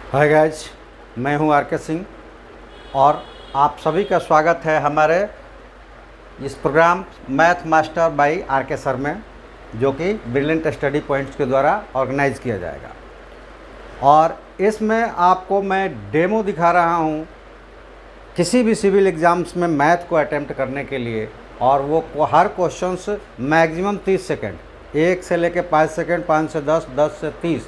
Hi guys, मैं हूं are के सिंह और आप सभी का स्वागत है हमारे इस program math master by R K sir में, जो कि ब्रिलियंट स्टडी पॉइंट्स के द्वारा ऑर्गेनाइज किया जाएगा। और इसमें आपको मैं डेमो दिखा रहा हूं किसी भी सिविल एग्ज़ाम्स में मैथ को अटेम्प्ट करने के लिए, और वो हर क्वेश्चंस मैक्सिमम 30 सेकेंड, 1 से लेकर 5 सेकेंड, 5 से 10, 10 से 30,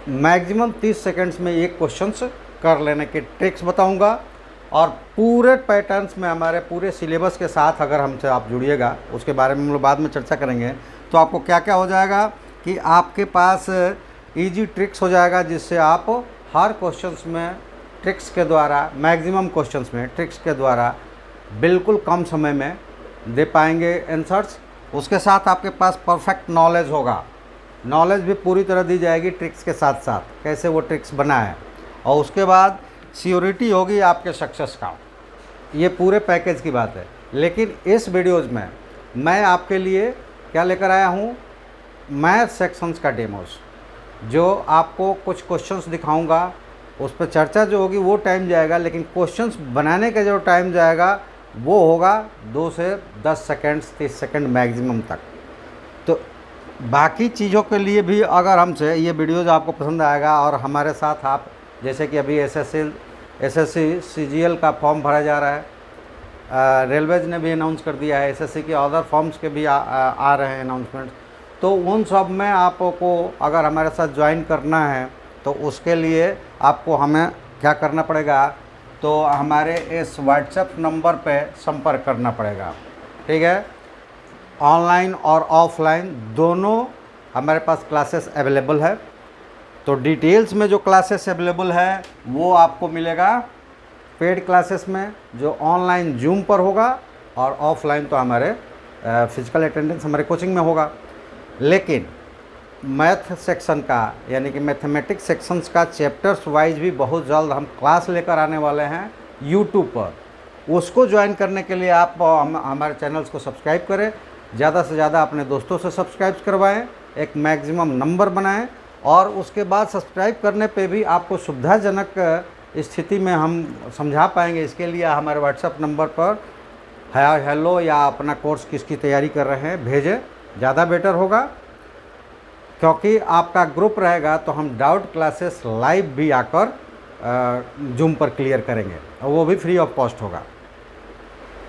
मैक्सिमम 30 सेकेंड्स में एक क्वेश्चंस कर लेने के ट्रिक्स बताऊंगा। और पूरे पैटर्न्स में हमारे पूरे सिलेबस के साथ अगर हमसे आप जुड़िएगा, उसके बारे में हम लोग बाद में चर्चा करेंगे, तो आपको क्या क्या हो जाएगा कि आपके पास इजी ट्रिक्स हो जाएगा, जिससे आप हर क्वेश्चंस में ट्रिक्स के द्वारा, मैक्सिमम क्वेश्चंस में ट्रिक्स के द्वारा बिल्कुल कम समय में दे पाएंगे आंसर्स। उसके साथ आपके पास परफेक्ट नॉलेज होगा, नॉलेज भी पूरी तरह दी जाएगी ट्रिक्स के साथ साथ, कैसे वो ट्रिक्स बना है। और उसके बाद सियोरिटी होगी आपके सक्सेस का। ये पूरे पैकेज की बात है। लेकिन इस वीडियोज़ में मैं आपके लिए क्या लेकर आया हूँ, मैथ सेक्शंस का डेमोस, जो आपको कुछ क्वेश्चंस दिखाऊंगा, उस पर चर्चा जो होगी वो टाइम जाएगा, लेकिन क्वेश्चंस बनाने का जो टाइम जाएगा वो होगा 2 से 10 सेकेंड्स, 30 सेकेंड मैक्सिमम तक। तो बाकी चीज़ों के लिए भी अगर हमसे ये वीडियोज़ आपको पसंद आएगा, और हमारे साथ आप, जैसे कि अभी एसएससी सीजीएल का फॉर्म भरा जा रहा है, रेलवेज ने भी अनाउंस कर दिया है, एसएससी के अदर फॉर्म्स के भी आ रहे हैं अनाउंसमेंट। तो उन सब में आपको अगर हमारे साथ ज्वाइन करना है तो उसके लिए आपको हमें क्या करना पड़ेगा, तो हमारे इस व्हाट्सएप नंबर पे संपर्क करना पड़ेगा। ठीक है, ऑनलाइन और ऑफलाइन दोनों हमारे पास क्लासेस अवेलेबल है। तो डिटेल्स में जो क्लासेस अवेलेबल है वो आपको मिलेगा पेड क्लासेस में, जो ऑनलाइन जूम पर होगा, और ऑफलाइन तो हमारे फिजिकल अटेंडेंस हमारे कोचिंग में होगा। लेकिन मैथ सेक्शन का, यानी कि मैथमेटिक्स सेक्शंस का चैप्टर्स वाइज भी बहुत जल्द हम क्लास लेकर आने वाले हैं यूट्यूब पर। उसको ज्वाइन करने के लिए आप हमारे चैनल्स को सब्सक्राइब करें, ज़्यादा से ज़्यादा अपने दोस्तों से सब्सक्राइब करवाएं, एक मैक्सिमम नंबर बनाएं, और उसके बाद सब्सक्राइब करने पे भी आपको सुविधाजनक स्थिति में हम समझा पाएंगे। इसके लिए हमारे व्हाट्सएप नंबर पर हाय हेलो या अपना कोर्स किसकी तैयारी कर रहे हैं भेजें, ज़्यादा बेटर होगा। क्योंकि आपका ग्रुप रहेगा तो हम डाउट क्लासेस लाइव भी आकर जूम पर क्लियर करेंगे, और वो भी फ्री ऑफ कॉस्ट होगा।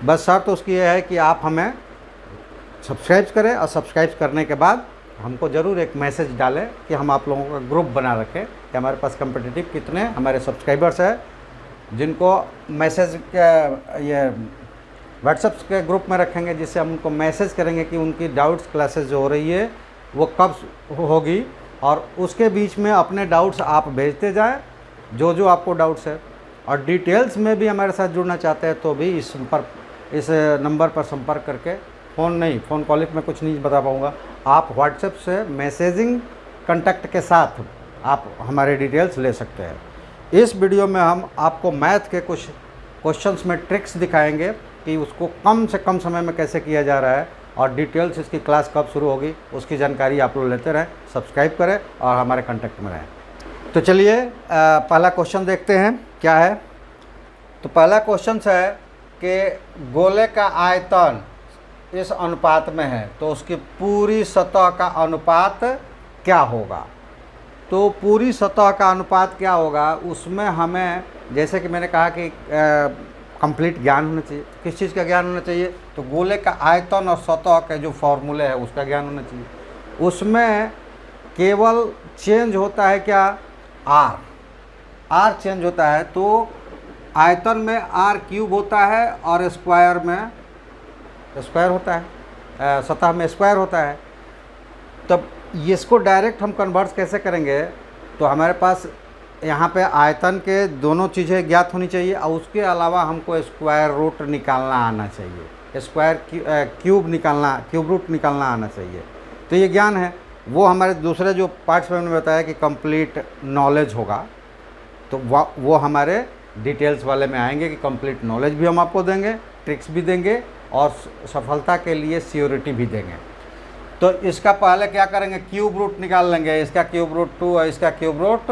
बस शर्त तो उसकी यह है कि आप हमें सब्सक्राइब करें, और सब्सक्राइब करने के बाद हमको ज़रूर एक मैसेज डालें कि हम आप लोगों का ग्रुप बना रखें कि हमारे पास कम्पिटिटिव कितने हमारे सब्सक्राइबर्स हैं, जिनको मैसेज ये व्हाट्सएप के ग्रुप में रखेंगे, जिससे हम उनको मैसेज करेंगे कि उनकी डाउट्स क्लासेस जो हो रही है वो कब होगी, और उसके बीच में अपने डाउट्स आप भेजते जाएं, जो जो आपको डाउट्स है। और डिटेल्स में भी हमारे साथ जुड़ना चाहते हैं तो भी इस नंबर पर संपर्क करके, फ़ोन कॉलिंग में कुछ नहीं बता पाऊँगा, आप व्हाट्सएप से मैसेजिंग कांटेक्ट के साथ आप हमारे डिटेल्स ले सकते हैं। इस वीडियो में हम आपको मैथ के कुछ क्वेश्चंस में ट्रिक्स दिखाएंगे कि उसको कम से कम समय में कैसे किया जा रहा है, और डिटेल्स इसकी क्लास कब शुरू होगी उसकी जानकारी आप लोग लेते रहें, सब्सक्राइब करें और हमारे कांटेक्ट में रहें। तो चलिए पहला क्वेश्चन देखते हैं क्या है। तो पहला क्वेश्चन है कि गोले का आयतन इस अनुपात में है, तो उसकी पूरी सतह का अनुपात क्या होगा। तो पूरी सतह का अनुपात क्या होगा, उसमें हमें, जैसे कि मैंने कहा कि कंप्लीट ज्ञान होना चाहिए। किस चीज़ का ज्ञान होना चाहिए, तो गोले का आयतन और सतह के जो फॉर्मूले है उसका ज्ञान होना चाहिए। उसमें केवल चेंज होता है क्या, आर चेंज होता है। तो आयतन में आर क्यूब होता है, और स्क्वायर में स्क्वायर होता है, सतह में स्क्वायर होता है। तब इसको डायरेक्ट हम कन्वर्ट कैसे करेंगे, तो हमारे पास यहाँ पे आयतन के दोनों चीज़ें ज्ञात होनी चाहिए, और उसके अलावा हमको स्क्वायर रूट निकालना आना चाहिए, क्यूब रूट निकालना आना चाहिए। तो ये ज्ञान है। वो हमारे दूसरे जो पार्ट्स में हमने बताया कि कंप्लीट नॉलेज होगा, तो वो हमारे डिटेल्स वाले में आएंगे कि कंप्लीट नॉलेज भी हम आपको देंगे, ट्रिक्स भी देंगे, और सफलता के लिए सियोरिटी भी देंगे। तो इसका पहले क्या करेंगे, क्यूब रूट निकाल लेंगे। इसका क्यूब रूट 2 और इसका क्यूब रूट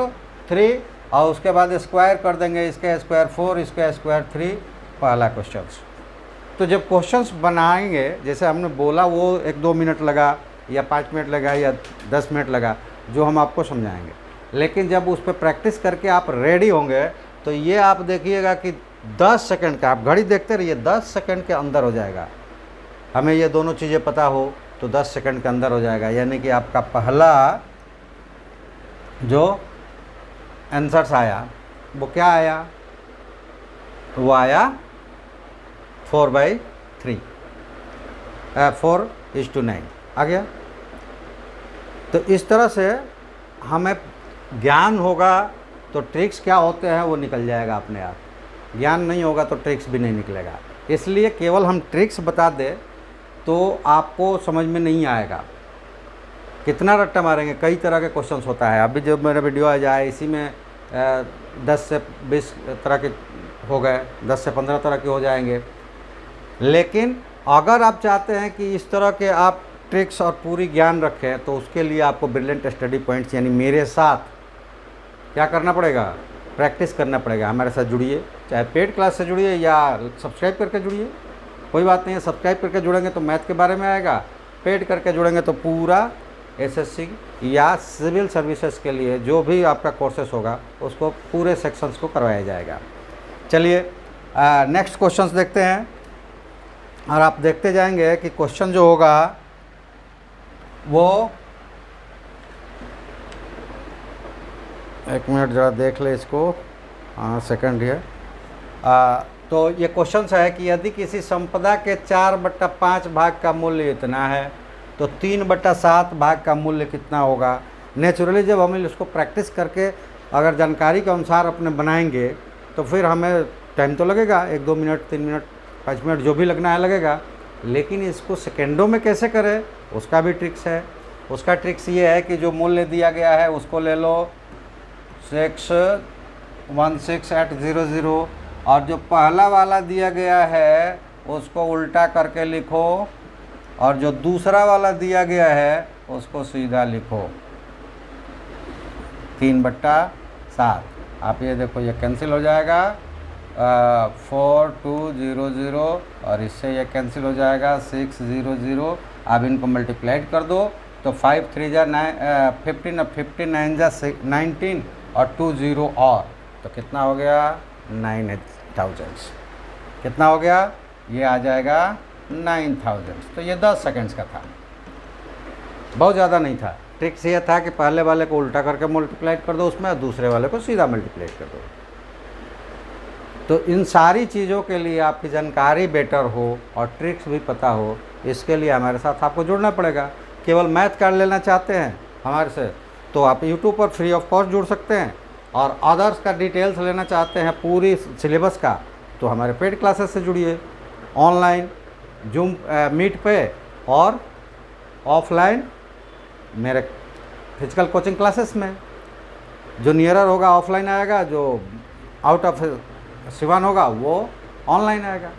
3, और उसके बाद स्क्वायर कर देंगे, इसका स्क्वायर 4, इसका स्क्वायर 3, पहला क्वेश्चन। तो जब क्वेश्चंस बनाएंगे, जैसे हमने बोला, वो 1-2 मिनट लगा या 5 मिनट लगा या 10 मिनट लगा, जो हम आपको समझाएंगे। लेकिन जब उस पर प्रैक्टिस करके आप रेडी होंगे तो ये आप देखिएगा कि 10 सेकंड का, आप घड़ी देखते रहिए, 10 सेकंड के अंदर हो जाएगा। हमें ये दोनों चीज़ें पता हो तो 10 सेकंड के अंदर हो जाएगा। यानी कि आपका पहला जो आंसर्स आया वो क्या आया, वो आया 4/3, 4:9 आ गया। तो इस तरह से हमें ज्ञान होगा तो ट्रिक्स क्या होते हैं वो निकल जाएगा अपने आप। ज्ञान नहीं होगा तो ट्रिक्स भी नहीं निकलेगा। इसलिए केवल हम ट्रिक्स बता दें तो आपको समझ में नहीं आएगा। कितना रट्टा मारेंगे, कई तरह के क्वेश्चंस होता है। अभी जब मेरा वीडियो आ जाए इसी में 10 से 20 तरह के हो गए, 10 से 15 तरह के हो जाएंगे। लेकिन अगर आप चाहते हैं कि इस तरह के आप ट्रिक्स और पूरी ज्ञान रखें तो उसके लिए आपको ब्रिलियंट स्टडी पॉइंट्स यानी मेरे साथ क्या करना पड़ेगा, प्रैक्टिस करना पड़ेगा। हमारे साथ जुड़िए, चाहे पेड क्लास से जुड़िए या सब्सक्राइब करके जुड़िए, कोई बात नहीं है। सब्सक्राइब करके जुड़ेंगे तो मैथ के बारे में आएगा, पेड करके जुड़ेंगे तो पूरा एसएससी या सिविल सर्विसेज के लिए जो भी आपका कोर्सेस होगा उसको पूरे सेक्शंस को करवाया जाएगा। चलिए नेक्स्ट क्वेश्चंस देखते हैं और आप देखते जाएंगे कि क्वेश्चन जो होगा वो, एक मिनट ज़रा देख ले इसको, हाँ सेकंड है। तो ये क्वेश्चन है कि यदि किसी संपदा के 4/5 भाग का मूल्य इतना है तो 3/7 भाग का मूल्य कितना होगा। नेचुरली जब हम इसको प्रैक्टिस करके अगर जानकारी के अनुसार अपने बनाएंगे तो फिर हमें टाइम तो लगेगा, 1-2 मिनट, 3 मिनट, 5 मिनट, जो भी लगना है लगेगा। लेकिन इसको सेकेंडों में कैसे करें उसका भी ट्रिक्स है। उसका ट्रिक्स ये है कि जो मूल्य दिया गया है उसको ले लो 616,800 और जो पहला वाला दिया गया है उसको उल्टा करके लिखो और जो दूसरा वाला दिया गया है उसको सीधा लिखो 3/7। आप ये देखो ये कैंसिल हो जाएगा 4200 और इससे ये कैंसिल हो जाएगा 600। आप इनको मल्टीप्लाइड कर दो तो 5 3 जा 15 59 जा 19 और 20 और तो कितना हो गया 9,000। कितना हो गया, ये आ जाएगा 9,000। तो ये 10 सेकंड्स का था, बहुत ज़्यादा नहीं था। ट्रिक्स ये था कि पहले वाले को उल्टा करके मल्टीप्लाइड कर दो उसमें और दूसरे वाले को सीधा मल्टीप्लाइड कर दो। तो इन सारी चीज़ों के लिए आपकी जानकारी बेटर हो और ट्रिक्स भी पता हो, इसके लिए हमारे साथ आपको जुड़ना पड़ेगा। केवल मैथ कर लेना चाहते हैं हमारे से तो आप यूट्यूब पर फ्री ऑफ कॉस्ट जुड़ सकते हैं, और अदर्स का डिटेल्स लेना चाहते हैं पूरी सिलेबस का तो हमारे पेड क्लासेस से जुड़िए, ऑनलाइन जूम मीट पे और ऑफलाइन मेरे फिजिकल कोचिंग क्लासेस में। जो नियरर होगा ऑफलाइन आएगा, जो आउट ऑफ सिवान होगा वो ऑनलाइन आएगा।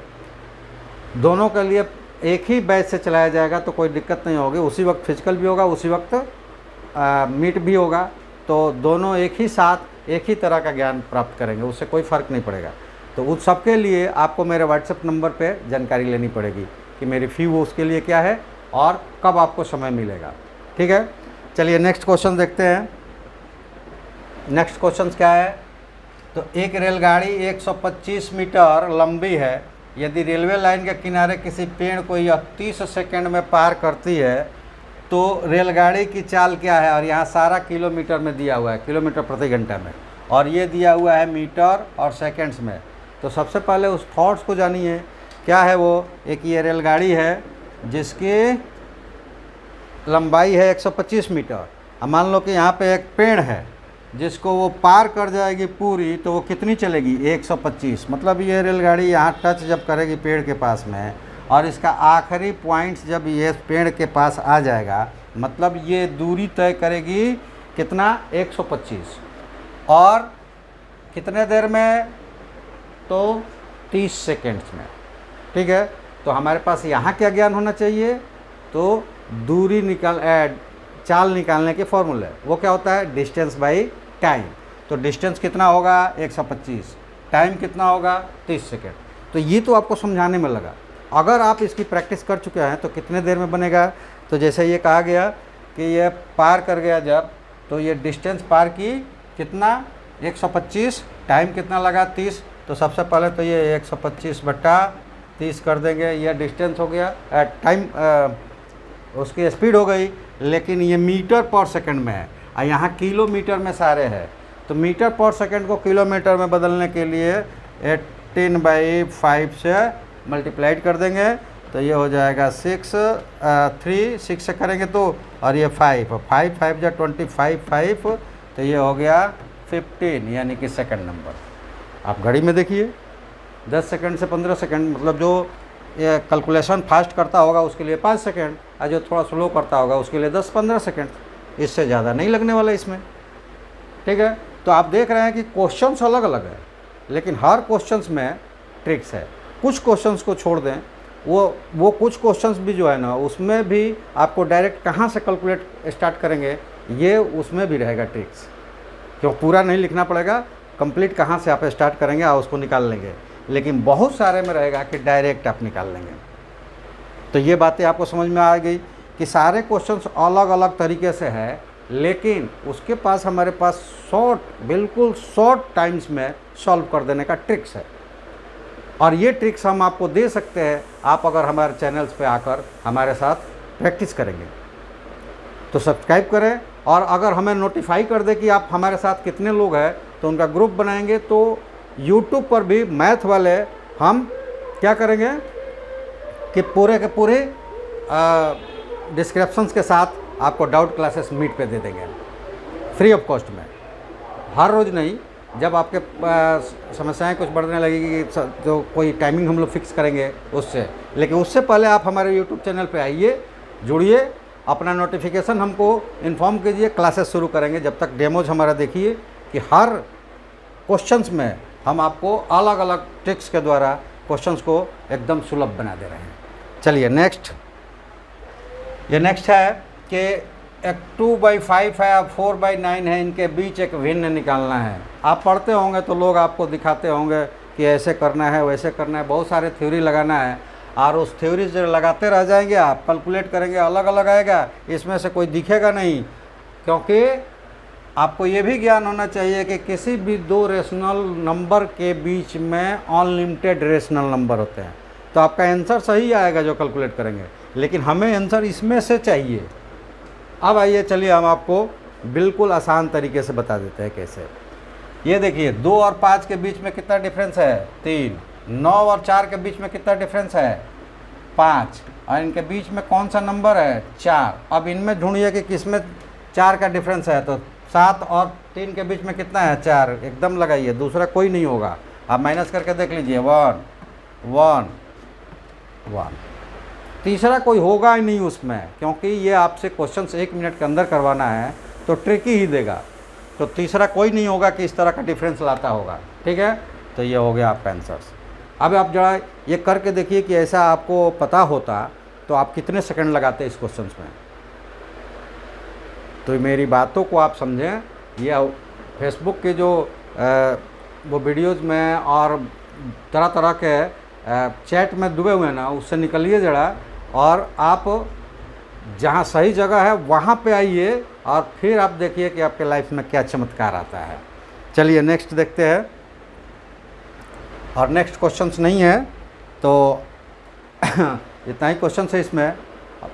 दोनों के लिए एक ही बैच से चलाया जाएगा तो कोई दिक्कत नहीं होगी। उसी वक्त फिजिकल भी होगा, उसी वक्त मीट भी होगा, तो दोनों एक ही साथ एक ही तरह का ज्ञान प्राप्त करेंगे, उससे कोई फ़र्क नहीं पड़ेगा। तो उस सब के लिए आपको मेरे व्हाट्सएप नंबर पे जानकारी लेनी पड़ेगी कि मेरी फ़ी वो उसके लिए क्या है और कब आपको समय मिलेगा। ठीक है, चलिए नेक्स्ट क्वेश्चन देखते हैं। नेक्स्ट क्वेश्चन क्या है, तो एक रेलगाड़ी 125 मीटर लंबी है। यदि रेलवे लाइन के किनारे किसी पेड़ को यह 30 सेकंड में पार करती है तो रेलगाड़ी की चाल क्या है। और यहाँ सारा किलोमीटर में दिया हुआ है, किलोमीटर प्रति घंटा में, और ये दिया हुआ है मीटर और सेकंड्स में। तो सबसे पहले उस थॉट्स को जानिए, क्या है वो। एक ये रेलगाड़ी है जिसकी लंबाई है 125 मीटर। अब मान लो कि यहाँ पे एक पेड़ है जिसको वो पार कर जाएगी पूरी, तो वो कितनी चलेगी 125। मतलब ये रेलगाड़ी यहाँ टच जब करेगी पेड़ के पास में और इसका आखिरी पॉइंट्स जब ये पेड़ के पास आ जाएगा, मतलब ये दूरी तय करेगी कितना 125 और कितने देर में, तो 30 सेकंड्स में। ठीक है, तो हमारे पास यहाँ क्या ज्ञान होना चाहिए, तो दूरी चाल निकालने के फॉर्मूले, वो क्या होता है डिस्टेंस बाई टाइम। तो डिस्टेंस कितना होगा 125, टाइम कितना होगा 30 सेकेंड। तो ये तो आपको समझाने में लगा। अगर आप इसकी प्रैक्टिस कर चुके हैं तो कितने देर में बनेगा। तो जैसे ये कहा गया कि ये पार कर गया जब, तो ये डिस्टेंस पार की कितना 125, टाइम कितना लगा 30। तो सबसे पहले तो ये 125/30 कर देंगे, यह डिस्टेंस हो गया। टाइम उसकी स्पीड हो गई, लेकिन ये मीटर पर सेकंड में है और यहाँ किलोमीटर में सारे हैं। तो मीटर पर सेकंड को किलोमीटर में बदलने के लिए 18/5 से मल्टीप्लाइड कर देंगे। तो ये हो जाएगा 6 से करेंगे तो, और ये 5 5 जा 25 5, तो ये हो गया 15, यानी कि सेकंड नंबर। आप घड़ी में देखिए 10 सेकंड से 15 सेकंड, मतलब जो ये कैलकुलेशन फास्ट करता होगा उसके लिए 5 सेकंड, और जो थोड़ा स्लो करता होगा उसके लिए 10-15 सेकंड, इससे ज़्यादा नहीं लगने वाला इसमें। ठीक है, तो आप देख रहे हैं कि क्वेश्चंस अलग अलग है, लेकिन हर क्वेश्चंस में ट्रिक्स है। कुछ क्वेश्चंस को छोड़ दें, वो कुछ क्वेश्चंस भी जो है ना, उसमें भी आपको डायरेक्ट कहाँ से कैलकुलेट स्टार्ट करेंगे, ये उसमें भी रहेगा ट्रिक्स। क्यों पूरा नहीं लिखना पड़ेगा, कंप्लीट कहाँ से आप स्टार्ट करेंगे और उसको निकाल लेंगे, लेकिन बहुत सारे में रहेगा कि डायरेक्ट आप निकाल लेंगे। तो ये बातें आपको समझ में आ गई कि सारे क्वेश्चंस अलग अलग तरीके से है, लेकिन उसके पास हमारे पास बिल्कुल शॉर्ट टाइम्स में सॉल्व कर देने का ट्रिक्स है। और ये ट्रिक्स हम आपको दे सकते हैं, आप अगर हमारे चैनल्स पे आकर हमारे साथ प्रैक्टिस करेंगे। तो सब्सक्राइब करें, और अगर हमें नोटिफाई कर दे कि आप हमारे साथ कितने लोग हैं, तो उनका ग्रुप बनाएंगे। तो यूट्यूब पर भी मैथ वाले हम क्या करेंगे कि पूरे के पूरे डिस्क्रिप्शंस के साथ आपको डाउट क्लासेस मीट पे दे देंगे, फ्री ऑफ कॉस्ट में। हर रोज़ नहीं, जब आपके समस्याएं कुछ बढ़ने लगेगी तो कोई टाइमिंग हम लोग फिक्स करेंगे उससे, लेकिन उससे पहले आप हमारे यूट्यूब चैनल पे आइए, जुड़िए, अपना नोटिफिकेशन हमको इन्फॉर्म कीजिए। क्लासेस शुरू करेंगे, जब तक डेमोज हमारा देखिए कि हर क्वेश्चंस में हम आपको अलग अलग ट्रिक्स के द्वारा क्वेश्चंस को एकदम सुलभ बना दे रहे हैं। चलिए नेक्स्ट, ये नेक्स्ट है कि एक 2/5 है, 4/9 है, इनके बीच एक भिन्न निकालना है। आप पढ़ते होंगे तो लोग आपको दिखाते होंगे कि ऐसे करना है, वैसे करना है, बहुत सारे थ्योरी लगाना है, और उस थ्योरी से लगाते रह जाएंगे। आप कैलकुलेट करेंगे, अलग अलग आएगा, इसमें से कोई दिखेगा नहीं। क्योंकि आपको ये भी ज्ञान होना चाहिए कि किसी भी दो रेशनल नंबर के बीच में अनलिमिटेड रेशनल नंबर होते हैं। तो आपका आंसर सही आएगा जो कैलकुलेट करेंगे, लेकिन हमें आंसर इसमें से चाहिए। अब आइए, चलिए हम आपको बिल्कुल आसान तरीके से बता देते हैं कैसे। ये देखिए, 2 और 5 के बीच में कितना डिफरेंस है 3, 9 और 4 के बीच में कितना डिफरेंस है 5, और इनके बीच में कौन सा नंबर है 4। अब इनमें ढूंढिए कि किस में 4 का डिफरेंस है। तो 7 और 3 के बीच में कितना है 4, एकदम लगाइए, दूसरा कोई नहीं होगा। आप माइनस करके देख लीजिए, 1 1 1, तीसरा कोई होगा ही नहीं उसमें, क्योंकि ये आपसे क्वेश्चन 1 मिनट के अंदर करवाना है तो ट्रिकी ही देगा। तो तीसरा कोई नहीं होगा कि इस तरह का डिफरेंस लाता होगा। ठीक है, तो ये हो गया आपका आंसर। अब आप जरा ये करके देखिए कि ऐसा आपको पता होता तो आप कितने सेकंड लगाते इस क्वेश्चन में। तो मेरी बातों को आप समझें। ये फेसबुक के जो वो वीडियोज़ में और तरह तरह के चैट में डूबे हुए हैं ना, उससे निकलिए ज़रा, और आप जहाँ सही जगह है वहाँ पे आइए, और फिर आप देखिए कि आपके लाइफ में क्या चमत्कार आता है। चलिए नेक्स्ट देखते हैं। और नेक्स्ट क्वेश्चंस नहीं है, तो इतना ही क्वेश्चन है इसमें।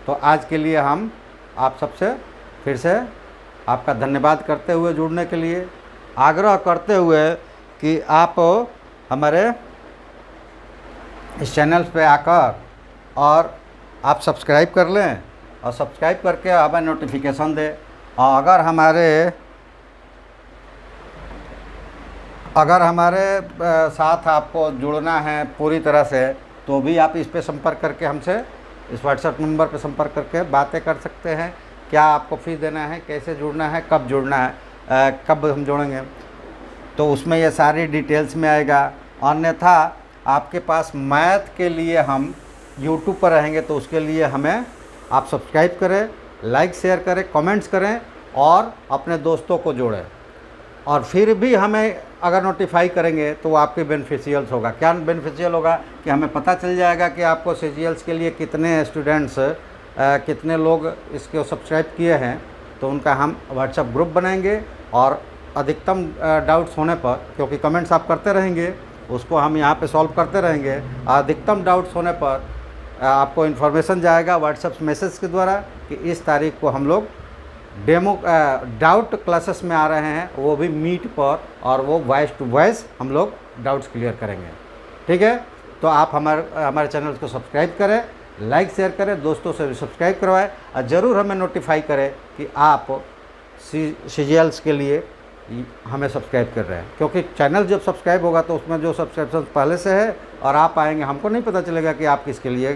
तो आज के लिए हम आप सबसे फिर से आपका धन्यवाद करते हुए, जुड़ने के लिए आग्रह करते हुए कि आप हमारे इस चैनल पे आकर और आप सब्सक्राइब कर लें, और सब्सक्राइब करके हमें नोटिफिकेशन दें। और अगर हमारे साथ आपको जुड़ना है पूरी तरह से, तो भी आप इस पे संपर्क करके हमसे इस व्हाट्सएप नंबर पे संपर्क करके बातें कर सकते हैं। क्या आपको फीस देना है, कैसे जुड़ना है, कब जुड़ना है, कब हम जोड़ेंगे, तो उसमें ये सारी डिटेल्स में आएगा। अन्यथा आपके पास मैथ के लिए हम यूट्यूब पर रहेंगे, तो उसके लिए हमें आप सब्सक्राइब करें, लाइक शेयर करें, कमेंट्स करें और अपने दोस्तों को जोड़ें। और फिर भी हमें अगर नोटिफाई करेंगे तो वो आपके बेनिफिशियल्स होगा। क्या बेनिफिशियल होगा कि हमें पता चल जाएगा कि आपको CGLs के लिए कितने स्टूडेंट्स कितने लोग इसको सब्सक्राइब किए हैं। तो उनका हम व्हाट्सएप ग्रुप बनाएंगे और अधिकतम डाउट्स होने पर, क्योंकि कमेंट्स आप करते रहेंगे, उसको हम यहाँ पे सॉल्व करते रहेंगे। अधिकतम डाउट्स होने पर आपको इन्फॉर्मेशन जाएगा व्हाट्सएप मैसेज के द्वारा कि इस तारीख को हम लोग डेमो डाउट क्लासेस में आ रहे हैं, वो भी मीट पर, और वो वॉइस टू वॉइस हम लोग डाउट्स क्लियर करेंगे। ठीक है, तो आप हमारे चैनल को सब्सक्राइब करें, लाइक शेयर करें, दोस्तों से भी सब्सक्राइब करवाएं और ज़रूर हमें नोटिफाई करें कि आप CGLs के लिए हमें सब्सक्राइब कर रहे हैं। क्योंकि चैनल जब सब्सक्राइब होगा तो उसमें जो सब्सक्रिप्शन पहले से है और आप आएंगे, हमको नहीं पता चलेगा कि आप किसके लिए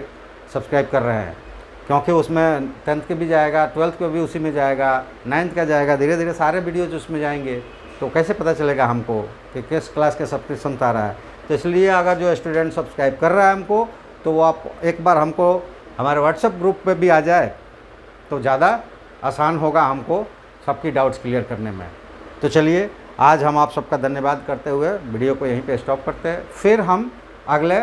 सब्सक्राइब कर रहे हैं, क्योंकि उसमें 10th के भी जाएगा, 12th के भी उसी में जाएगा, 9th का जाएगा, धीरे धीरे सारे वीडियोज उसमें जाएंगे। तो कैसे पता चलेगा हमको कि किस क्लास के सब्सक्रिप्शन आ रहा है। तो इसलिए अगर जो स्टूडेंट सब्सक्राइब कर रहा है हमको, तो वो आप एक बार हमको हमारे व्हाट्सएप ग्रुप पे भी आ जाए तो ज़्यादा आसान होगा हमको सबकी डाउट्स क्लियर करने में। तो चलिए, आज हम आप सबका धन्यवाद करते हुए वीडियो को यहीं पे स्टॉप करते हैं। फिर हम अगले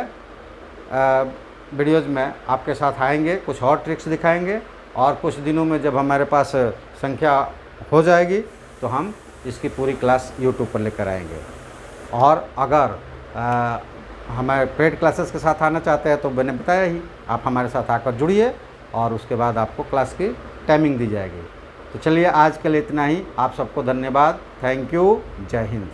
वीडियोज़ में आपके साथ आएंगे, कुछ और ट्रिक्स दिखाएंगे, और कुछ दिनों में जब हमारे पास संख्या हो जाएगी तो हम इसकी पूरी क्लास यूट्यूब पर लेकर आएंगे। और अगर हमारे पेड क्लासेस के साथ आना चाहते हैं तो मैंने बताया ही, आप हमारे साथ आकर जुड़िए और उसके बाद आपको क्लास की टाइमिंग दी जाएगी। तो चलिए, आज के लिए इतना ही। आप सबको धन्यवाद, थैंक यू, जय हिंद।